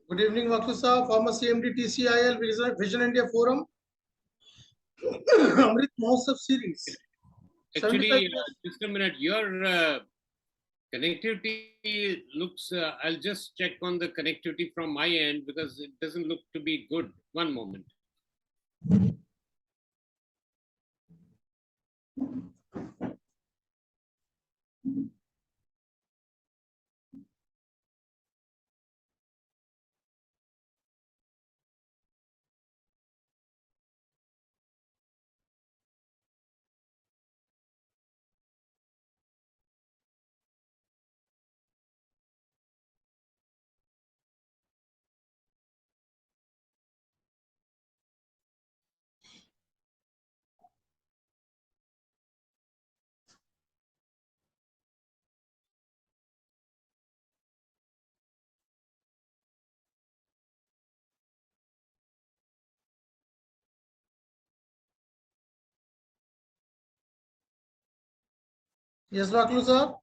Good evening, Wakhlu sir, former CMD TCIL Vision India Forum, Amrit Mahotsav series. Actually, just a minute. Your connectivity looks. I'll just check on the connectivity from my end because it doesn't look to be good. One moment. Yes, Wakhlu sir.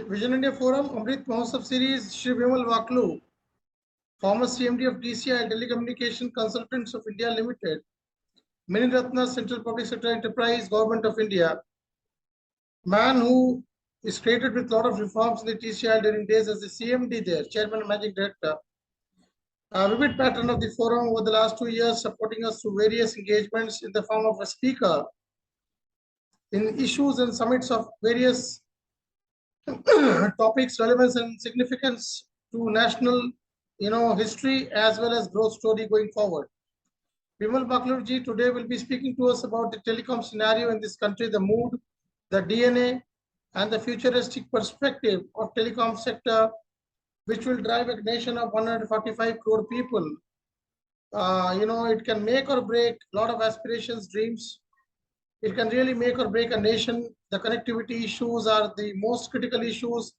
Vision India Forum, Amrit Mahotsav series, Shri Vimal Wakhlu, former CMD of TCIL Telecommunication Consultants of India Limited, Mini Ratna Central Public Sector Enterprise, Government of India. Man who is created with a lot of reforms in the TCIL during days as the CMD there, Chairman and Managing Director. A vivid pattern of the forum over the last 2 years, supporting us through various engagements in the form of a speaker in issues and summits of various topics, relevance and significance to national, history as well as growth story going forward. Vimal Wakhlu today will be speaking to us about the telecom scenario in this country, the mood, the DNA, and the futuristic perspective of telecom sector, which will drive a nation of 145 crore people. It can make or break a lot of aspirations, dreams. It can really make or break a nation. The connectivity issues are the most critical issues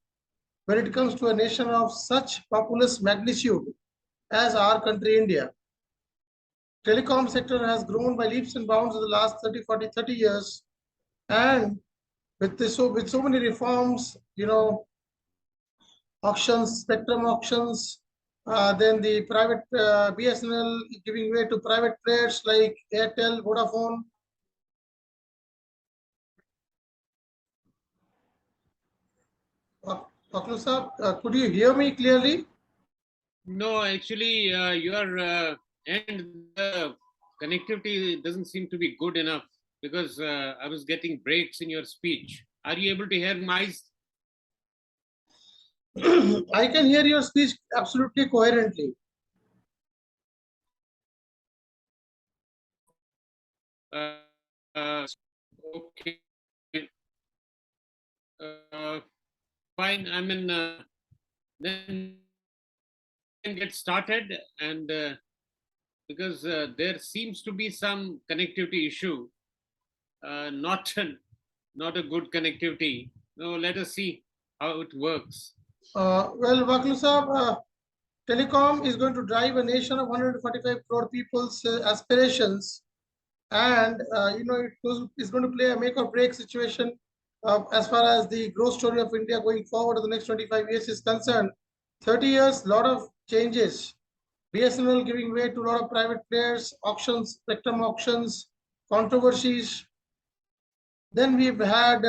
when it comes to a nation of such populous magnitude as our country, India. Telecom sector has grown by leaps and bounds in the last 30, 40, 30 years. And with so many reforms, auctions, spectrum auctions, then the private BSNL giving way to private players like Airtel, Vodafone. Wakhlu sir, could you hear me clearly? No, actually, your end the connectivity doesn't seem to be good enough because I was getting breaks in your speech. Are you able to hear my? I can hear your speech absolutely coherently. Okay. Fine. I mean, then get started, and because there seems to be some connectivity issue, not a good connectivity. No, let us see how it works. Well, Wakhlu sir, telecom is going to drive a nation of 145 crore people's aspirations, and it's going to play a make or break situation as far as the growth story of India going forward in the next 25 years is concerned. 30 years, lot of changes. BSNL giving way to a lot of private players, auctions, spectrum auctions, controversies. Then we've had,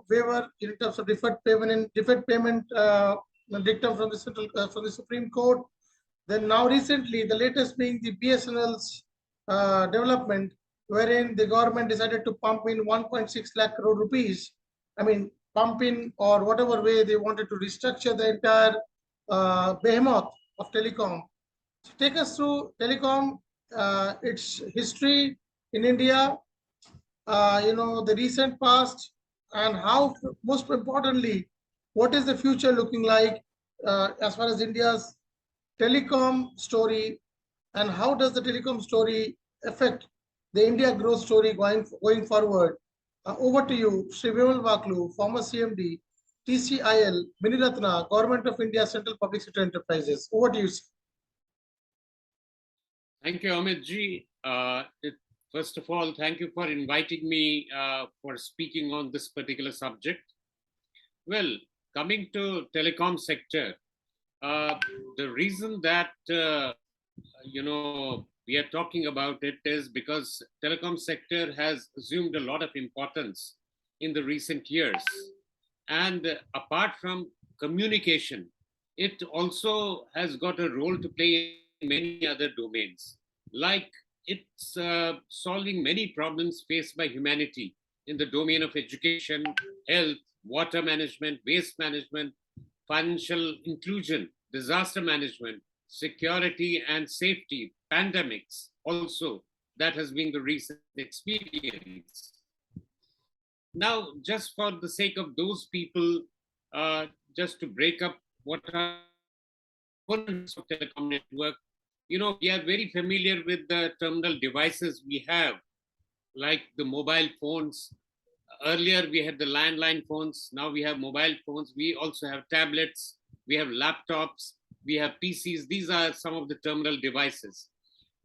waiver in terms of deferred payment dictum from the from the Supreme Court. Then now recently, the latest being the BSNL's development, wherein the government decided to pump in 1.6 lakh crore rupees. I mean, pump in, or whatever way they wanted to restructure the entire behemoth of telecom. So take us through telecom, its history in India, the recent past, and how, most importantly, what is the future looking like as far as India's telecom story, and how does the telecom story affect the India growth story going forward? Over to you, Shri Vimal Wakhlu, former CMD, TCIL, Miniratna, Government of India, Central Public Sector Enterprises. Over to you, sir. Thank you, Amit ji. First of all, thank you for inviting me for speaking on this particular subject. Well, coming to telecom sector, the reason that we are talking about it is because telecom sector has assumed a lot of importance in the recent years, and apart from communication, it also has got a role to play in many other domains, like it's solving many problems faced by humanity in the domain of education, health, water management, waste management, financial inclusion, disaster management, security and safety, pandemics also. That has been the recent experience. Now, just for the sake of those people, just to break up what are components of telecom network, we are very familiar with the terminal devices we have, like the mobile phones. Earlier, we had the landline phones. Now we have mobile phones. We also have tablets. We have laptops. We have PCs. These are some of the terminal devices.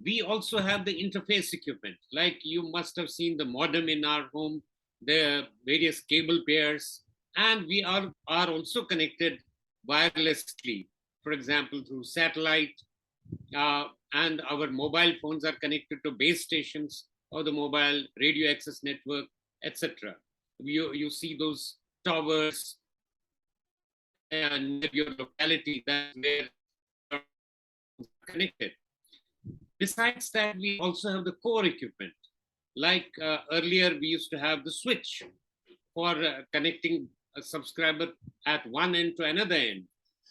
We also have the interface equipment. Like you must have seen the modem in our home, the various cable pairs, and we are also connected wirelessly, for example, through satellite, and our mobile phones are connected to base stations or the mobile radio access network, etc. You see those towers near your locality, that's where connected. Besides that, we also have the core equipment. Like earlier, we used to have the switch for connecting a subscriber at one end to another end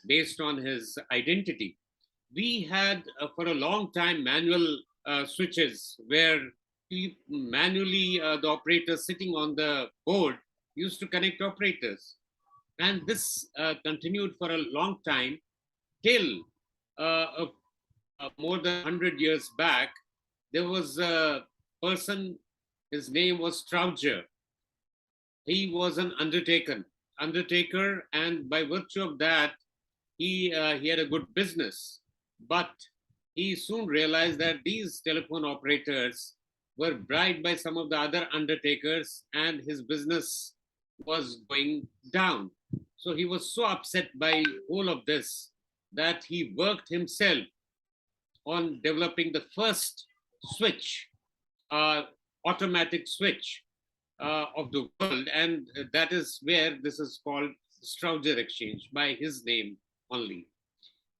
based on his identity. We had for a long time manual switches where manually the operators sitting on the board used to connect operators. And this continued for a long time till more than 100 years back. There was a person, his name was Trouger. He was an undertaker, and by virtue of that, he had a good business. But he soon realized that these telephone operators were bribed by some of the other undertakers, and his business was going down. So he was so upset by all of this that he worked himself on developing the first switch, automatic switch of the world. And that is where this is called Strowger Exchange, by his name only.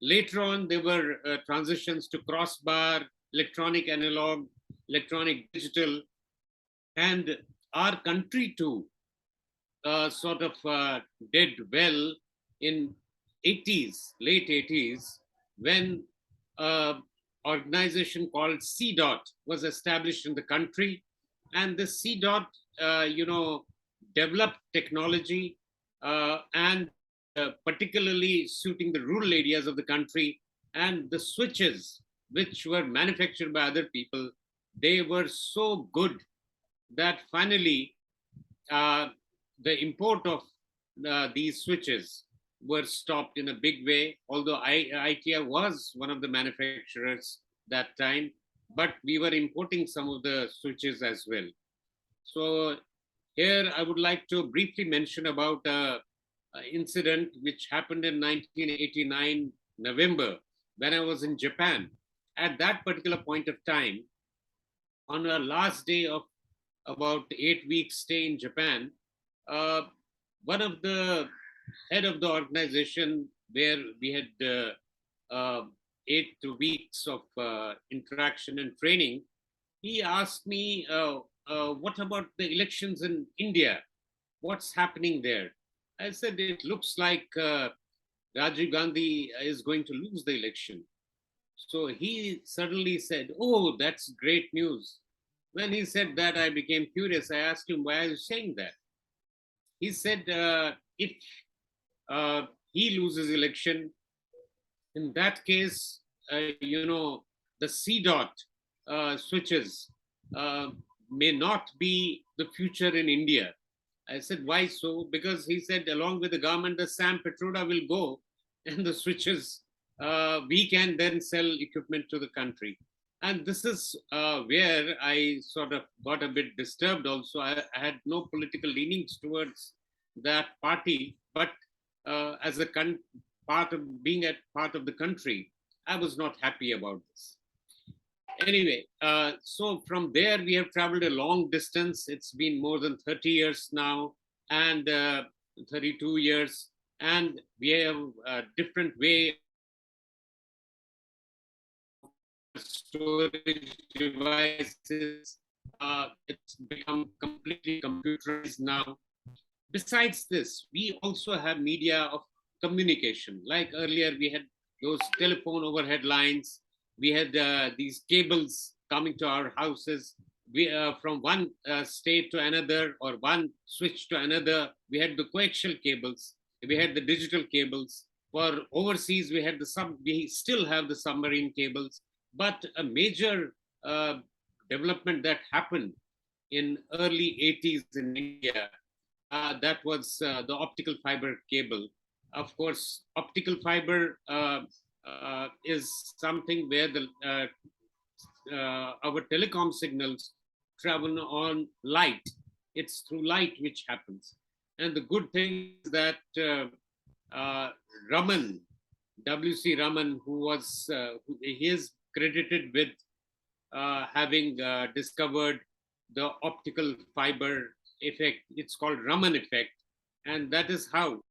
Later on, there were transitions to crossbar, electronic analog, electronic digital, and our country too sort of did well in 80s, late 80s, when organization called CDOT was established in the country. And the CDOT, developed technology and particularly suiting the rural areas of the country. And the switches, which were manufactured by other people, they were so good that finally the import of these switches were stopped in a big way, although IKEA was one of the manufacturers that time, but we were importing some of the switches as well. So here I would like to briefly mention about an incident which happened in 1989 November when I was in Japan. At that particular point of time, on our last day of about 8 weeks stay in Japan, uh, one of the head of the organization where we had 8 weeks of interaction and training, he asked me, what about the elections in India? What's happening there? I said, it looks like Rajiv Gandhi is going to lose the election. So he suddenly said, oh, that's great news. When he said that, I became curious. I asked him, why are you saying that? He said, if he loses election, in that case, the C dot switches uh, may not be the future in India. I said, why so? Because he said, along with the government, the Sam Petroda will go and the switches, we can then sell equipment to the country. And this is where I sort of got a bit disturbed also. I had no political leanings towards that party, but as a part of being a part of the country, I was not happy about this. Anyway, so from there we have traveled a long distance. It's been more than 30 years now, and 32 years, and we have a different way of storage devices. It's become completely computerized now. Besides this, we also have media of communication. Like earlier, we had those telephone overhead lines. We had these cables coming to our houses. We from one state to another, or one switch to another. We had the coaxial cables. We had the digital cables. For overseas, we had the We still have the submarine cables. But a major development that happened in early 80s in India, that was the optical fiber cable. Of course, optical fiber is something where our telecom signals travel on light. It's through light which happens. And the good thing is that Raman, W.C. Raman, he is credited with having discovered the optical fiber effect. It's called Raman effect. And that is how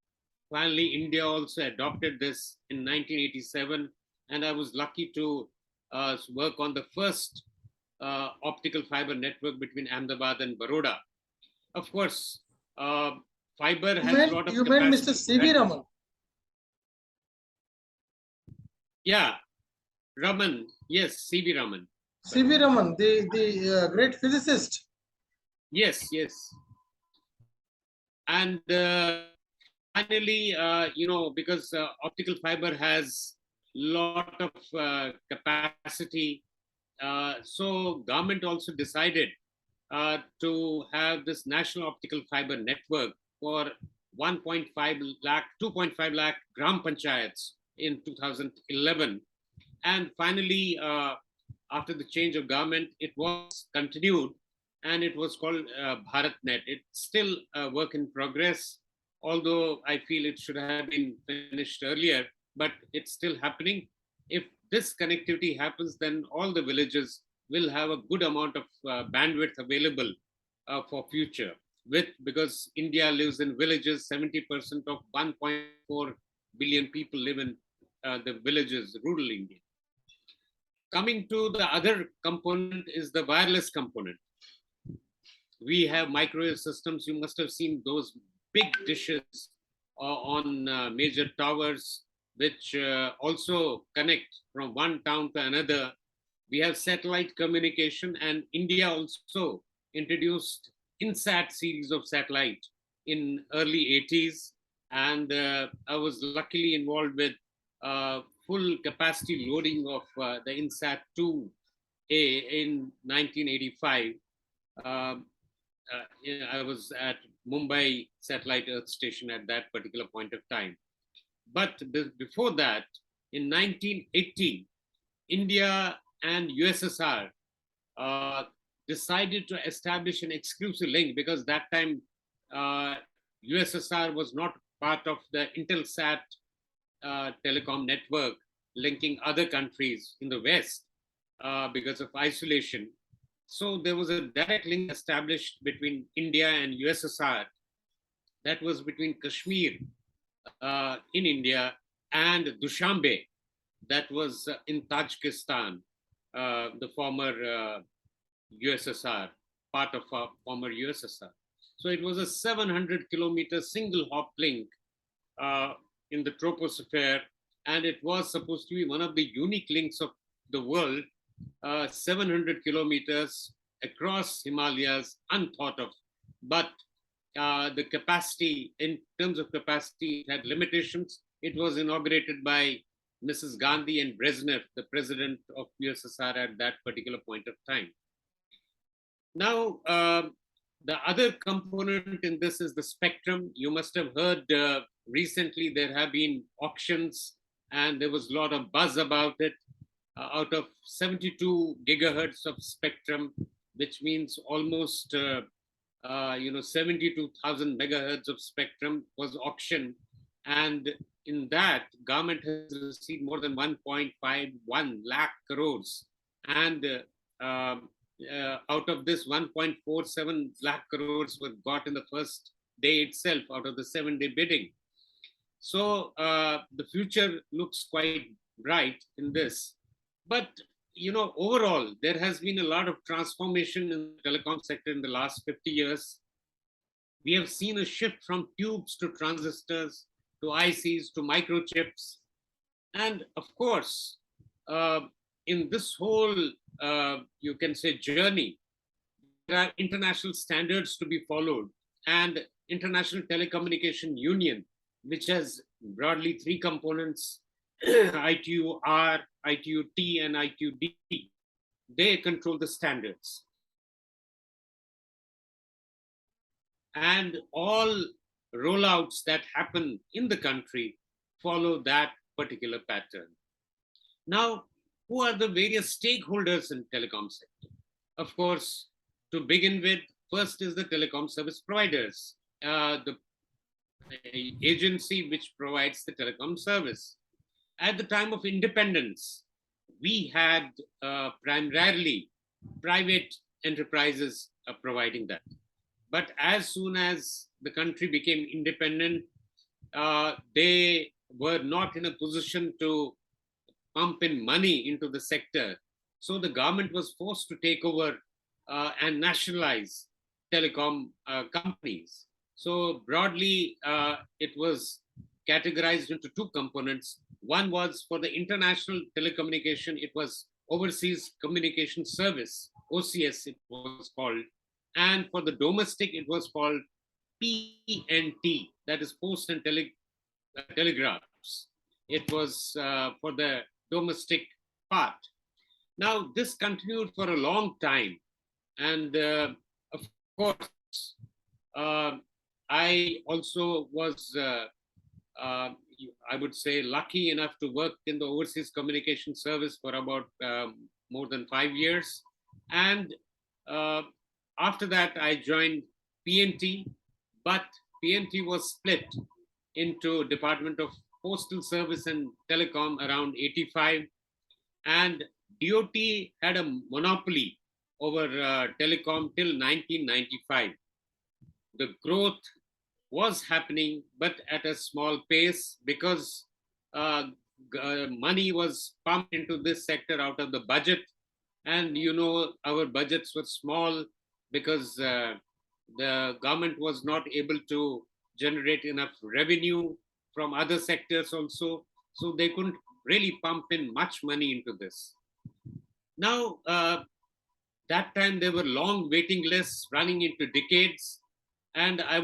finally India also adopted this in 1987. And I was lucky to work on the first optical fiber network between Ahmedabad and Baroda. Of course, fiber has a lot of You meant Mr. capacity. C.V. Raman. Yeah, Raman. Yes, C.V. Raman. C.V. Raman, the great physicist. Yes, yes. And finally, because optical fiber has lot of capacity, so government also decided to have this national optical fiber network for 1.5 lakh, 2.5 lakh gram panchayats in 2011. And finally, after the change of government, it was continued, and it was called BharatNet. It's still a work in progress, although I feel it should have been finished earlier, but it's still happening. If this connectivity happens, then all the villages will have a good amount of bandwidth available for future. Because India lives in villages, 70% of 1.4 billion people live in the villages, rural India. Coming to the other component is the wireless component. We have microwave systems. You must have seen those big dishes on major towers, which also connect from one town to another. We have satellite communication, and India also introduced INSAT series of satellite in early 80s. And I was luckily involved with full capacity loading of the INSAT 2A in 1985. I was at Mumbai Satellite Earth Station at that particular point of time. But before that, in 1980, India and USSR decided to establish an exclusive link, because that time USSR was not part of the Intelsat telecom network linking other countries in the West because of isolation. So there was a direct link established between India and USSR. That was between Kashmir in India and Dushanbe, that was in Tajikistan, the former USSR, part of former USSR. So it was a 700-kilometer single hop link uh, in the troposphere, and it was supposed to be one of the unique links of the world, 700 kilometers across Himalayas, unthought of. But the capacity, in terms of capacity, it had limitations. It was inaugurated by Mrs. Gandhi and Brezhnev, the president of USSR at that particular point of time. Now, the other component in this is the spectrum. You must have heard recently there have been auctions and there was a lot of buzz about it. Out of 72 gigahertz of spectrum, which means almost 72,000 megahertz of spectrum was auctioned, and in that, government has received more than 1.51 lakh crores, and out of this, 1.47 lakh crores were got in the first day itself out of the 7-day bidding. So the future looks quite bright in this. But overall, there has been a lot of transformation in the telecom sector in the last 50 years. We have seen a shift from tubes to transistors, to ICs, to microchips. And of course, in this whole, you can say, journey, there are international standards to be followed. And International Telecommunication Union, which has broadly 3 components, ITU-R, ITU-T, and ITU-D, they control the standards. And all rollouts that happen in the country follow that particular pattern. Now, who are the various stakeholders in telecom sector? Of course, to begin with, first is the telecom service providers, the agency which provides the telecom service. At the time of independence, we had primarily private enterprises providing that. But as soon as the country became independent, they were not in a position to pump in money into the sector. So the government was forced to take over and nationalize telecom companies. So broadly, it was categorized into 2 components. One was for the international telecommunication, it was Overseas Communication Service, OCS it was called. And for the domestic, it was called PNT, that is Post and Telegraphs. It was for the domestic part. Now, this continued for a long time. And of course, I also was I would say, lucky enough to work in the Overseas Communication Service for about more than 5 years. And after that, I joined PNT, but PNT was split into Department of Postal Service and Telecom around 85. And DOT had a monopoly over telecom till 1995. The growth was happening, but at a small pace because money was pumped into this sector out of the budget. And our budgets were small because the government was not able to generate enough revenue from other sectors also. So they couldn't really pump in much money into this. Now, that time there were long waiting lists running into decades. And I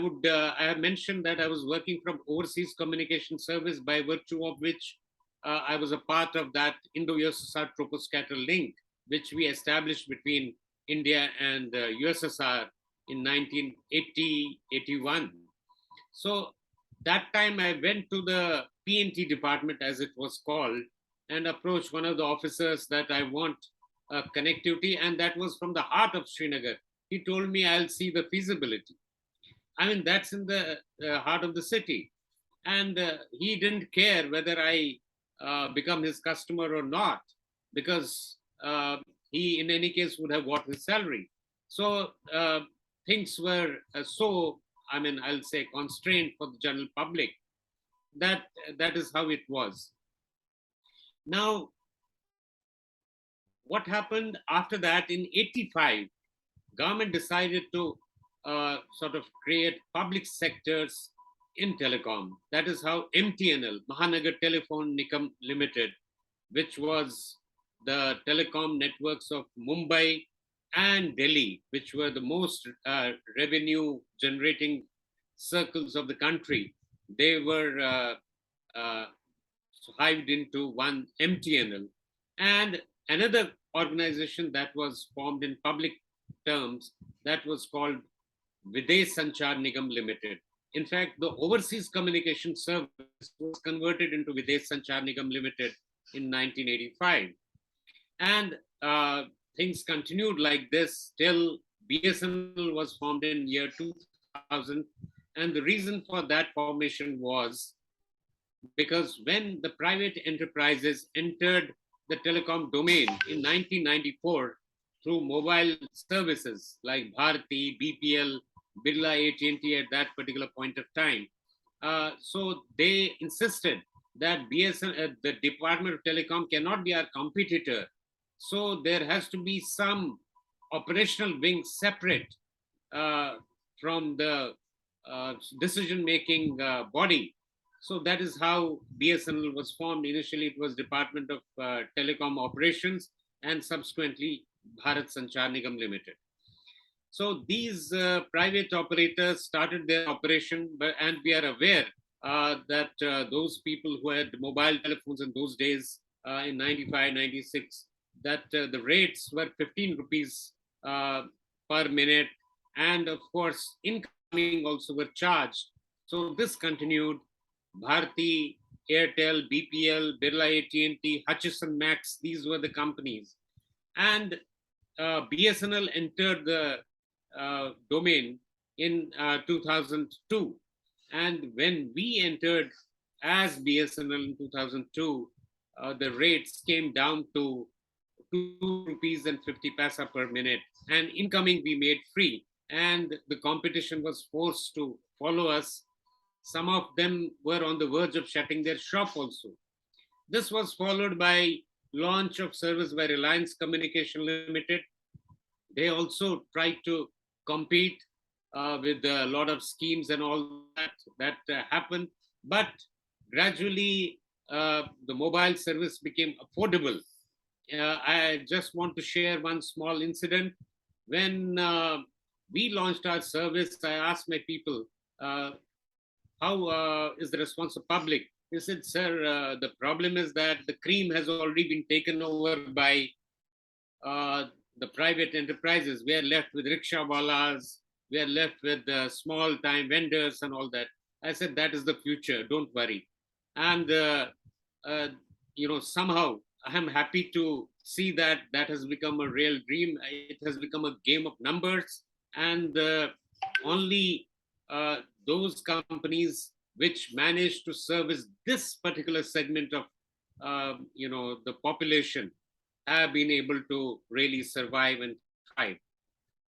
have mentioned that I was working from Overseas Communication Service, by virtue of which I was a part of that Indo-USSR troposcatter link, which we established between India and USSR in 1980-81. So that time I went to the PNT department, as it was called, and approached one of the officers that I want connectivity, and that was from the heart of Srinagar. He told me, I'll see the feasibility. I mean, that's in the heart of the city. And he didn't care whether I become his customer or not, because he in any case would have got his salary. So things were so, I mean, I'll say constrained for the general public. That is how it was. Now, what happened after that in 85, government decided to sort of create public sectors in telecom. That is how MTNL, Mahanagar Telephone Nikam Limited, which was the telecom networks of Mumbai and Delhi, which were the most revenue generating circles of the country, they were hived into one MTNL. And another organization that was formed in public terms, that was called Videsh Sanchar Nigam Limited. In fact, the overseas communication service was converted into Videsh Sanchar Nigam Limited in 1985. And things continued like this till BSNL was formed in year 2000. And the reason for that formation was because when the private enterprises entered the telecom domain in 1994 through mobile services like Bharti, BPL, Birla AT&T at that particular point of time. So they insisted that BSN, the Department of Telecom cannot be our competitor. So there has to be some operational wing separate from the decision-making body. So that is how BSNL was formed. Initially, it was Department of Telecom Operations and subsequently Bharat Sanchar Nigam Limited. So these private operators started their operation, and we are aware that those people who had mobile telephones in those days in 95, 96, that the rates were 15 rupees per minute. And of course, incoming also were charged. So this continued. Bharti, Airtel, BPL, Birla AT&T, Hutchison Max, these were the companies. And BSNL entered the domain in 2002. And when we entered as BSNL in 2002, the rates came down to 2 rupees and 50 paisa per minute. And incoming we made free. And the competition was forced to follow us. Some of them were on the verge of shutting their shop also. This was followed by launch of service by Reliance Communication Limited. They also tried to compete with a lot of schemes and all that happened. But gradually, the mobile service became affordable. I just want to share one small incident. When we launched our service, I asked my people, how is the response of public? He said, sir, the problem is that the cream has already been taken over by the private enterprises. We are left with rickshawalas, we are left with small time vendors and all that. I said, that is the future, don't worry. And, somehow I am happy to see that that has become a real dream. It has become a game of numbers. And only those companies which manage to service this particular segment of the population have been able to really survive and thrive.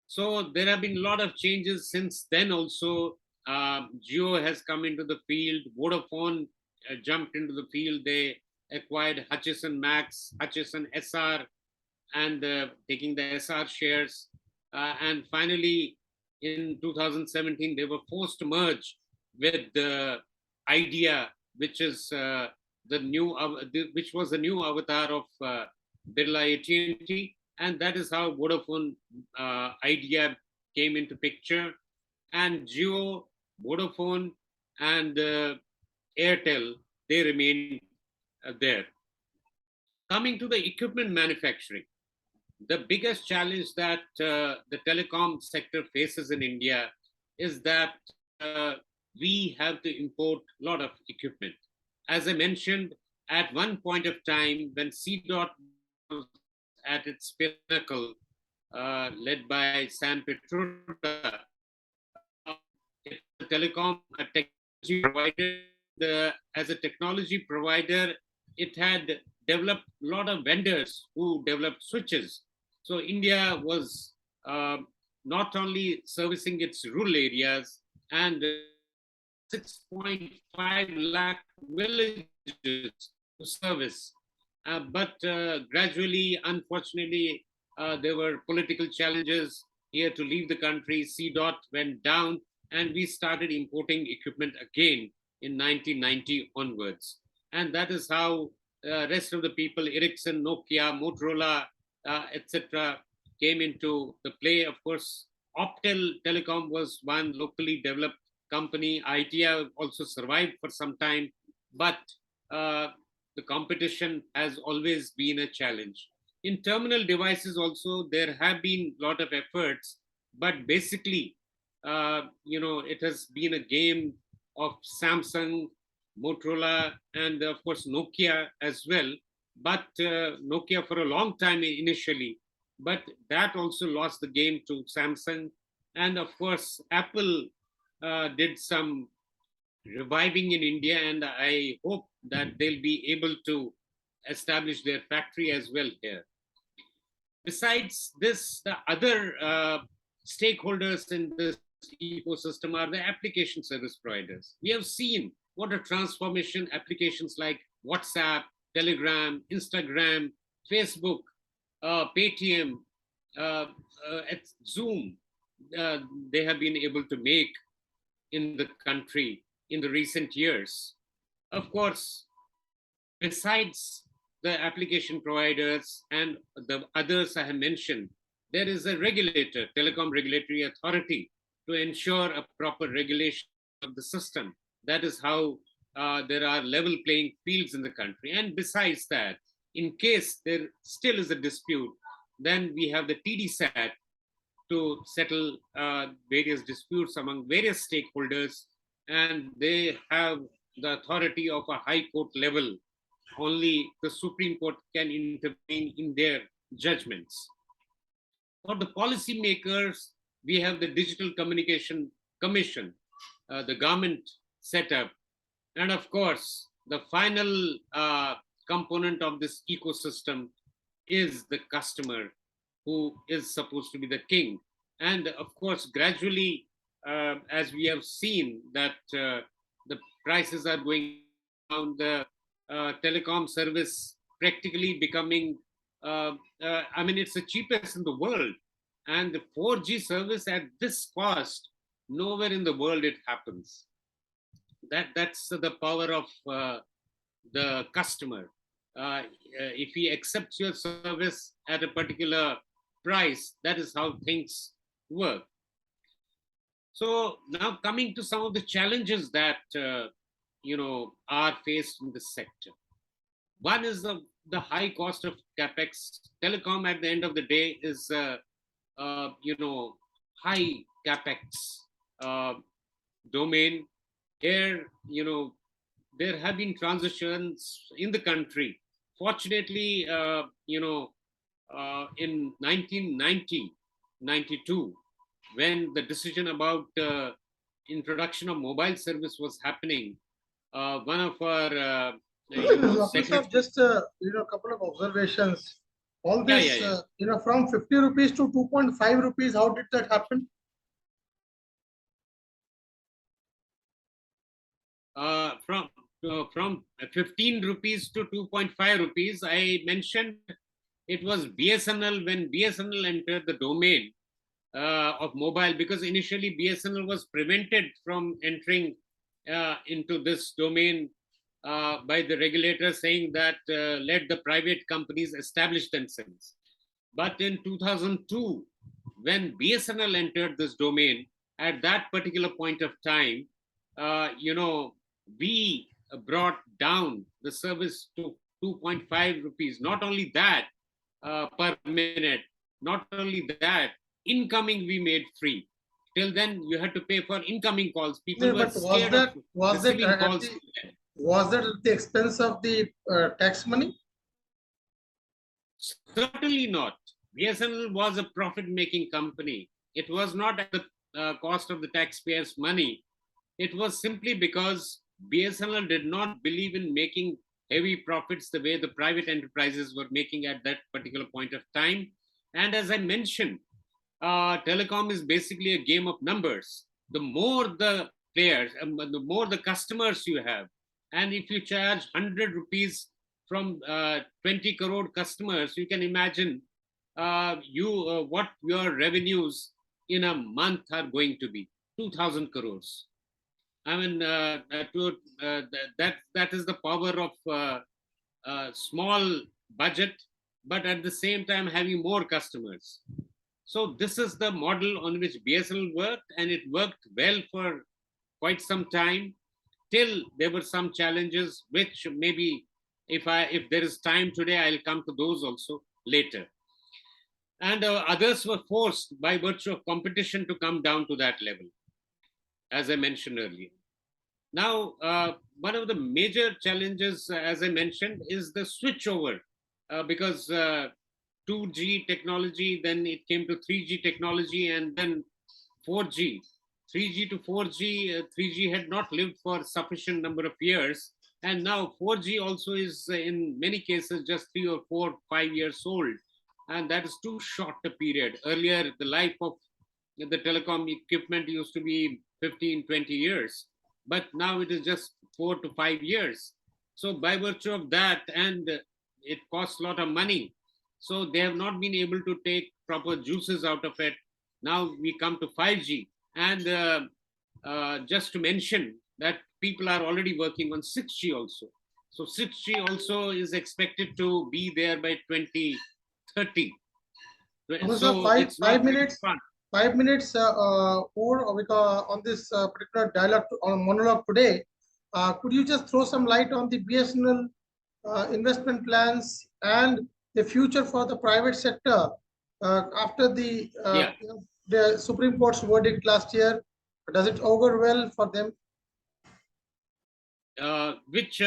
So there have been a lot of changes since then also. Jio has come into the field. Vodafone jumped into the field. They acquired Hutchison Max, Hutchison SR, and taking the SR shares. And finally, in 2017, they were forced to merge with the Idea, which is which was the new avatar of Birla AT&T, and that is how Vodafone Idea came into picture. And Jio, Vodafone, and Airtel, they remain there. Coming to the equipment manufacturing, the biggest challenge that the telecom sector faces in India is that we have to import a lot of equipment. As I mentioned, at one point of time, when C-Dot was at its pinnacle, led by Sam Petruta, telecom a technology provider. As a technology provider, it had developed a lot of vendors who developed switches. So India was not only servicing its rural areas and 6.5 lakh villages to service. But gradually, unfortunately, there were political challenges here to leave the country. C dot went down, and we started importing equipment again in 1990 onwards. And that is how rest of the people, Ericsson, Nokia, Motorola, etc., came into the play. Of course, Optel Telecom was one locally developed company. ITI also survived for some time, but uh, the competition has always been a challenge. In terminal devices also, there have been a lot of efforts, but basically, it has been a game of Samsung, Motorola, and of course Nokia as well. But Nokia for a long time initially, but that also lost the game to Samsung. And of course, Apple did some reviving in India, and I hope that they'll be able to establish their factory as well here. Besides this, the other stakeholders in this ecosystem are the application service providers. We have seen what a transformation applications like WhatsApp, Telegram, Instagram, Facebook, Paytm, Zoom, uh, they have been able to make in the country in the recent years. Of course, besides the application providers and the others I have mentioned, there is a regulator, Telecom Regulatory Authority, to ensure a proper regulation of the system. That is how there are level playing fields in the country. And besides that, in case there still is a dispute, then we have the TDSAT to settle various disputes among various stakeholders, and they have the authority of a high court level. Only the Supreme Court can intervene in their judgments. For the policymakers, we have the Digital Communication Commission, the government setup, and of course, the final component of this ecosystem is the customer, who is supposed to be the king. And of course, gradually, as we have seen that the prices are going down, the telecom service practically becoming, it's the cheapest in the world. And the 4G service at this cost, nowhere in the world it happens. That's the power of the customer. If he accepts your service at a particular price, that is how things work. So now coming to some of the challenges that are faced in this sector. One is the high cost of capex. Telecom at the end of the day is high capex domain. Here, there have been transitions in the country. Fortunately, in 1990, 92, when the decision about introduction of mobile service was happening, one of our Wakhlu sir, just a couple of observations. All this, from 50 rupees to 2.5 rupees, how did that happen? From 15 rupees to 2.5 rupees, I mentioned it was BSNL when BSNL entered the domain of mobile, because initially BSNL was prevented from entering into this domain by the regulator, saying that let the private companies establish themselves. But in 2002, when BSNL entered this domain, at that particular point of time, we brought down the service to 2.5 rupees. Not only that, per minute, not only that, incoming we made free. Till then, you had to pay for incoming calls. People were scared of receiving calls. Was that at the expense of the tax money? Certainly not. BSNL was a profit-making company. It was not at the cost of the taxpayers' money. It was simply because BSNL did not believe in making heavy profits the way the private enterprises were making at that particular point of time. And as I mentioned, telecom is basically a game of numbers. The more the players, the more the customers you have, and if you charge 100 rupees from 20 crore customers, you can imagine what your revenues in a month are going to be. 2,000 crores. I mean, that is the power of small budget, but at the same time having more customers. So this is the model on which BSNL worked, and it worked well for quite some time, till there were some challenges, which maybe if there is time today, I'll come to those also later. And others were forced by virtue of competition to come down to that level, as I mentioned earlier. Now, one of the major challenges, as I mentioned, is the switchover, because 2G technology, then it came to 3G technology, and then 4G. 3G to 4G, 3G had not lived for sufficient number of years, and now 4G also is in many cases just 3 or 4, 5 years old, and that is too short a period. Earlier, the life of the telecom equipment used to be 15, 20 years, but now it is just 4 to 5 years. So by virtue of that, and it costs a lot of money, so they have not been able to take proper juices out of it. Now we come to 5G, and just to mention that people are already working on 6G also. So 6G also is expected to be there by 2030. So So it's not five very minutes, fun. 5 minutes more because on this particular dialogue or monologue today. Could you just throw some light on the BSNL investment plans and the future for the private sector after Yeah. the Supreme Court's verdict last year? Does it augur well for them? Which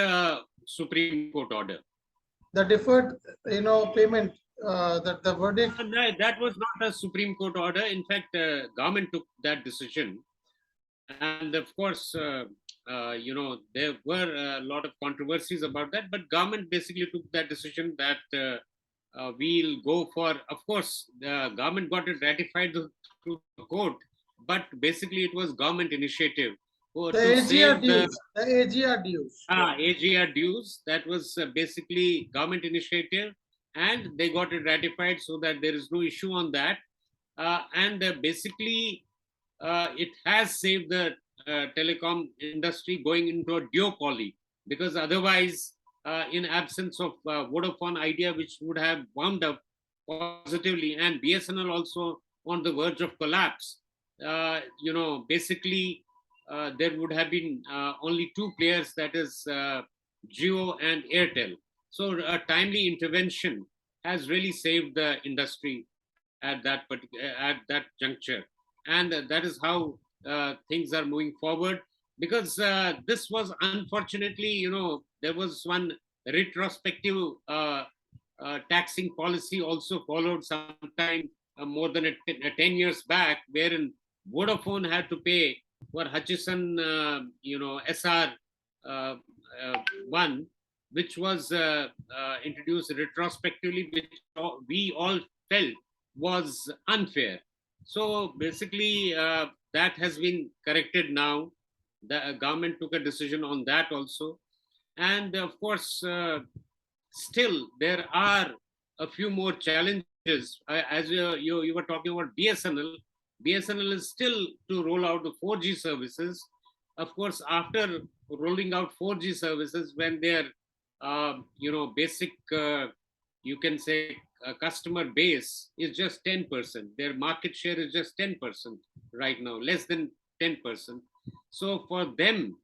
Supreme Court order? The deferred, payment, that the verdict. No, that was not a Supreme Court order. In fact, government took that decision, and of course, there were a lot of controversies about that. But government basically took that decision that we'll go for. Of course, the government got it ratified through the court, but basically it was government initiative The to AGR save the dues. The AGR dues. AGR dues. That was basically government initiative, and they got it ratified so that there is no issue on that. And basically, it has saved the telecom industry going into a duopoly, because otherwise, in absence of Vodafone Idea, which would have wound up positively, and BSNL also on the verge of collapse, basically there would have been only two players, that is Jio and Airtel. So a timely intervention has really saved the industry at that juncture, and that is how things are moving forward. Because this was, unfortunately, there was one retrospective taxing policy also followed sometime more than 10 years back, wherein Vodafone had to pay for Hutchison, SR one, which was introduced retrospectively, which we all felt was unfair. So basically, that has been corrected now. The government took a decision on that also. And of course, still there are a few more challenges. As you were talking about BSNL, BSNL is still to roll out the 4G services. Of course, after rolling out 4G services, when their basic, you can say, customer base is just 10%. Their market share is just 10% right now, less than 10%. So for them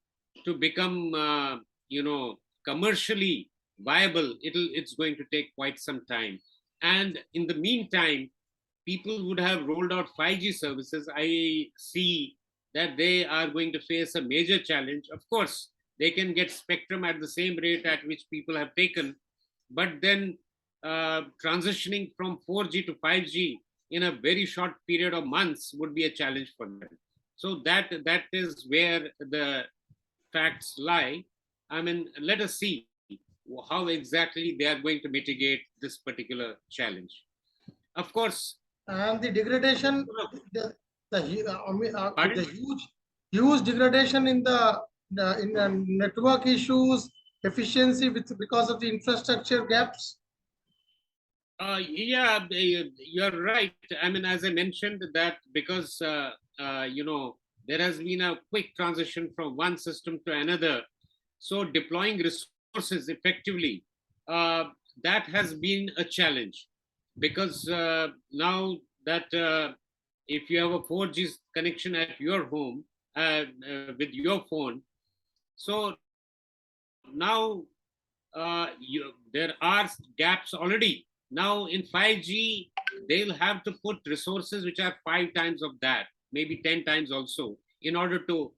to become, commercially viable, it's going to take quite some time. And in the meantime, people would have rolled out 5G services. I see that they are going to face a major challenge. Of course, they can get spectrum at the same rate at which people have taken, but then transitioning from 4G to 5G in a very short period of months would be a challenge for them. So that is where the facts lie. I mean, let us see how exactly they are going to mitigate this particular challenge. Of course. And the degradation, Pardon? the huge degradation in the network issues, efficiency because of the infrastructure gaps. Yeah, you're right. I mean, as I mentioned, that because there has been a quick transition from one system to another, so deploying resources effectively, uh, that has been a challenge. Because now that if you have a 4G connection at your home with your phone, so now there are gaps already. Now in 5G, they'll have to put resources which are 5 times of that, maybe 10 times also, in order to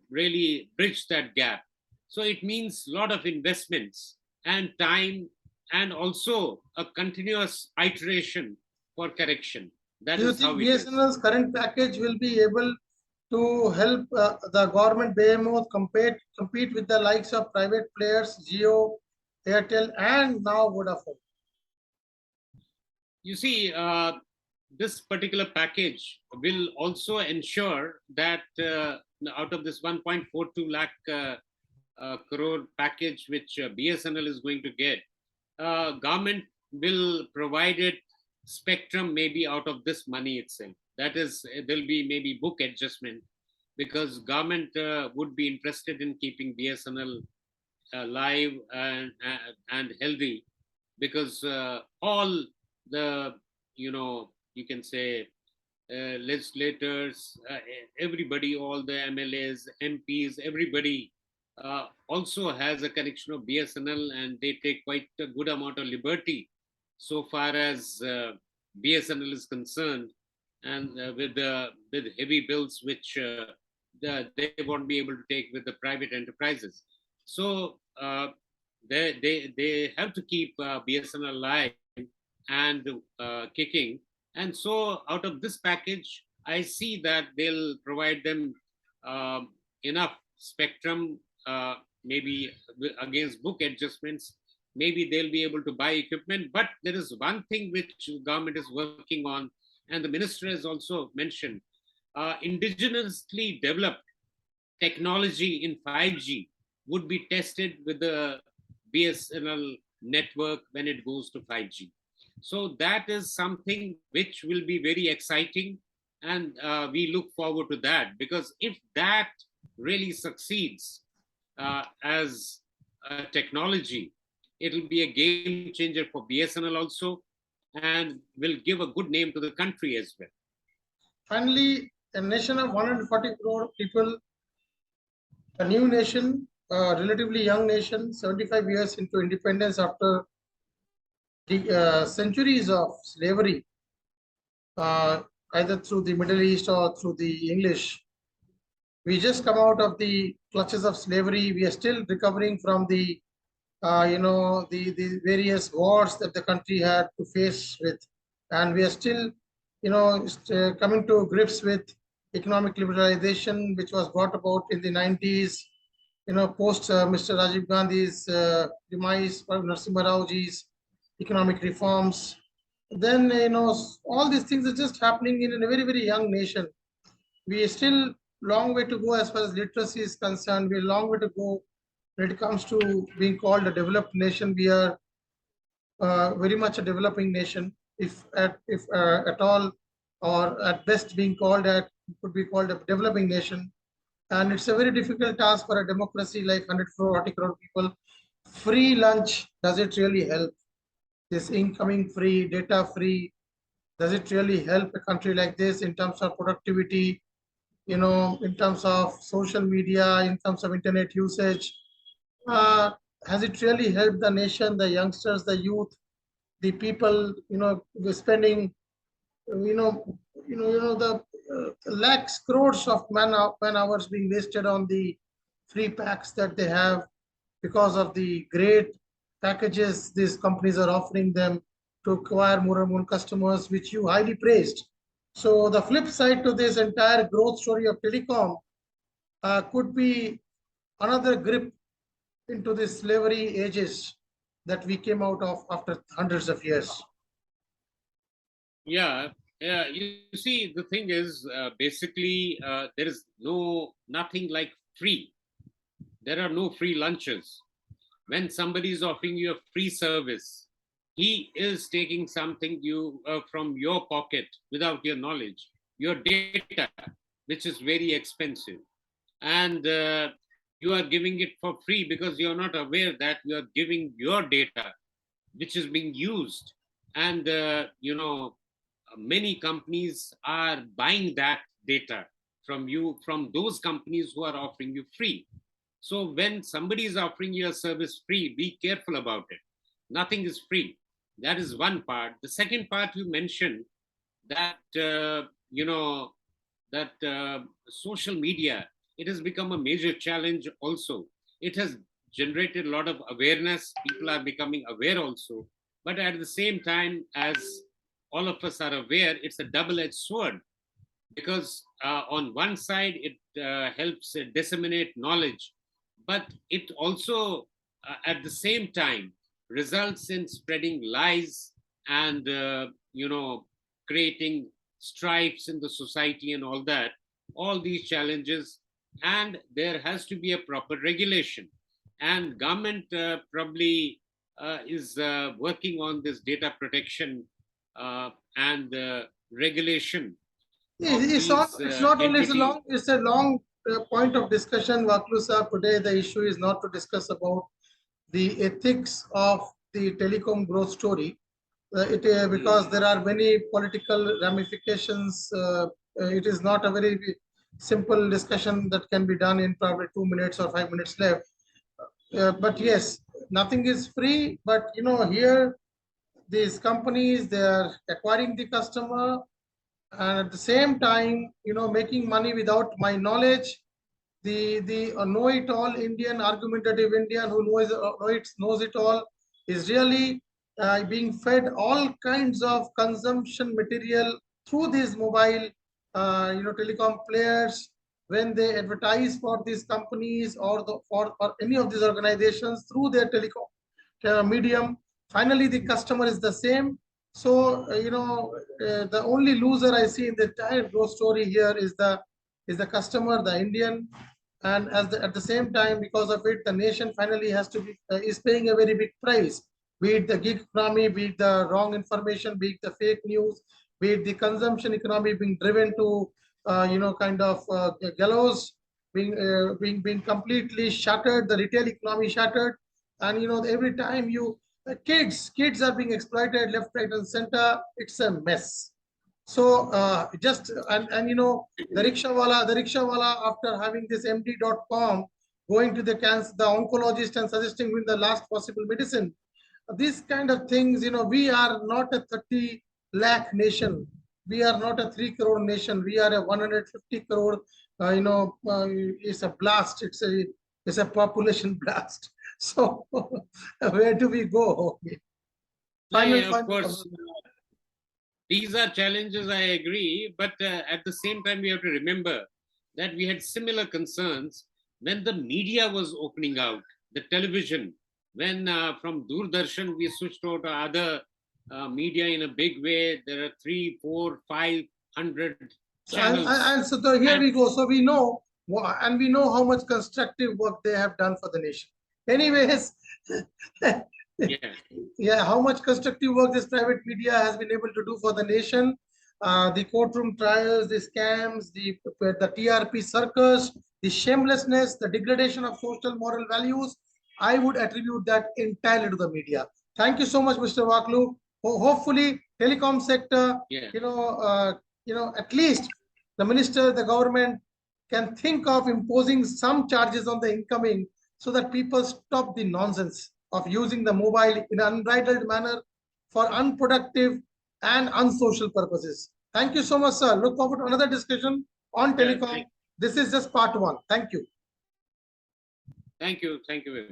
really bridge that gap. So it means a lot of investments and time, and also a continuous iteration for correction. That Do you is think how it is. BSNL's current package will be able to help the government behemoth compete with the likes of private players, Jio, Airtel, and now Vodafone? You see, this particular package will also ensure that out of this 1.42 lakh crore package which BSNL is going to get, government will provide it spectrum maybe out of this money itself. That is, there'll be maybe book adjustment, because government would be interested in keeping BSNL live and healthy, because all the, you can say, legislators, everybody, all the MLAs, MPs, everybody also has a connection of BSNL, and they take quite a good amount of liberty so far as BSNL is concerned, and with heavy bills which they won't be able to take with the private enterprises. So they have to keep BSNL alive and kicking. And so out of this package, I see that they'll provide them enough spectrum, maybe against book adjustments. Maybe they'll be able to buy equipment. But there is one thing which government is working on, and the minister has also mentioned, indigenously developed technology in 5G would be tested with the BSNL network when it goes to 5G. So that is something which will be very exciting, and we look forward to that, because if that really succeeds as a technology, it'll be a game changer for BSNL also, and will give a good name to the country as well. Finally, a nation of 140 crore people, a new nation, a relatively young nation, 75 years into independence after the centuries of slavery, either through the Middle East or through the English. We just come out of the clutches of slavery. We are still recovering from the the various wars that the country had to face with, and we are still coming to grips with economic liberalization, which was brought about in the 90s, post Mr. Rajiv Gandhi's demise, Narasimha Rao ji's economic reforms. Then all these things are just happening in a very, very young nation. We are still long way to go as far as literacy is concerned. We're a long way to go when it comes to being called a developed nation. We are very much a developing nation, if at all, or at best being called could be called a developing nation. And it's a very difficult task for a democracy like 140 crore people. Free lunch, does it really help? This incoming free, data free, does it really help a country like this in terms of productivity, in terms of social media, in terms of internet usage? Uh, has it really helped the nation, the youngsters, the youth, the people, spending, the lakhs, crores of man hours being wasted on the free packs that they have because of the great packages these companies are offering them to acquire more and more customers, which you highly praised. So the flip side to this entire growth story of telecom could be another grip into the slavery ages that we came out of after hundreds of years. Yeah, yeah. You see, the thing is, basically, there is nothing like free. There are no free lunches. When somebody is offering you a free service, he is taking something from your pocket without your knowledge, your data, which is very expensive, and you are giving it for free because you are not aware that you are giving your data, which is being used, and many companies are buying that data from you, from those companies who are offering you free. So when somebody is offering you a service free, be careful about it. Nothing is free. That is one part. The second part you mentioned, that social media, it has become a major challenge also. It has generated a lot of awareness. People are becoming aware also. But at the same time, as all of us are aware, it's a double-edged sword, because on one side it helps disseminate knowledge, but it also at the same time results in spreading lies and creating strifes in the society and all these challenges. And there has to be a proper regulation, and government probably is working on this data protection and regulation of It's not, these it's not only, entities. it's a long point of discussion, Wakhlu sir. Today, the issue is not to discuss about the ethics of the telecom growth story. Because there are many political ramifications. It is not a very simple discussion that can be done in probably 2 minutes or 5 minutes left. But yes, nothing is free. But here these companies, they are acquiring the customer, and at the same time making money without my knowledge. The know-it-all Indian, argumentative Indian who knows it all, is really being fed all kinds of consumption material through these mobile telecom players. When they advertise for these companies, or any of these organizations through their telecom medium, finally the customer is the same. So the only loser I see in the entire growth story here is the customer, the Indian. And at the same time, because of it, the nation finally has to be is paying a very big price, be it the gig economy, be it the wrong information, be it the fake news, be it the consumption economy being driven to kind of gallows, being completely shattered, the retail economy shattered. And every time kids are being exploited left, right, and center. It's a mess. So just and the rickshawala, after having this md.com, going to the cancer, the oncologist, and suggesting him the last possible medicine. These kind of things, we are not a 30 lakh nation. We are not a 3 crore nation. We are a 150 crore. It's a blast. It's a population blast. So where do we go? Yeah, of Final. course, these are challenges, I agree. But at the same time, we have to remember that we had similar concerns when the media was opening out, the television, when from Doordarshan we switched over to other media in a big way. There are 3, 4, 500 So, and, channels. and so here we go. So we know, and we know how much constructive work they have done for the nation. Anyways, Yeah. yeah, how much constructive work this private media has been able to do for the nation. The courtroom trials, the scams, the TRP circus, the shamelessness, the degradation of social moral values. I would attribute that entirely to the media. Thank you so much, Mr. Wakhlu. Hopefully, telecom sector, Yeah. at least the minister, the government can think of imposing some charges on the incoming, so that people stop the nonsense of using the mobile in an unbridled manner for unproductive and unsocial purposes. Thank you so much, sir. Look forward to another discussion on Yeah. telecom. This is just part one. Thank you. Thank you. Thank you very much.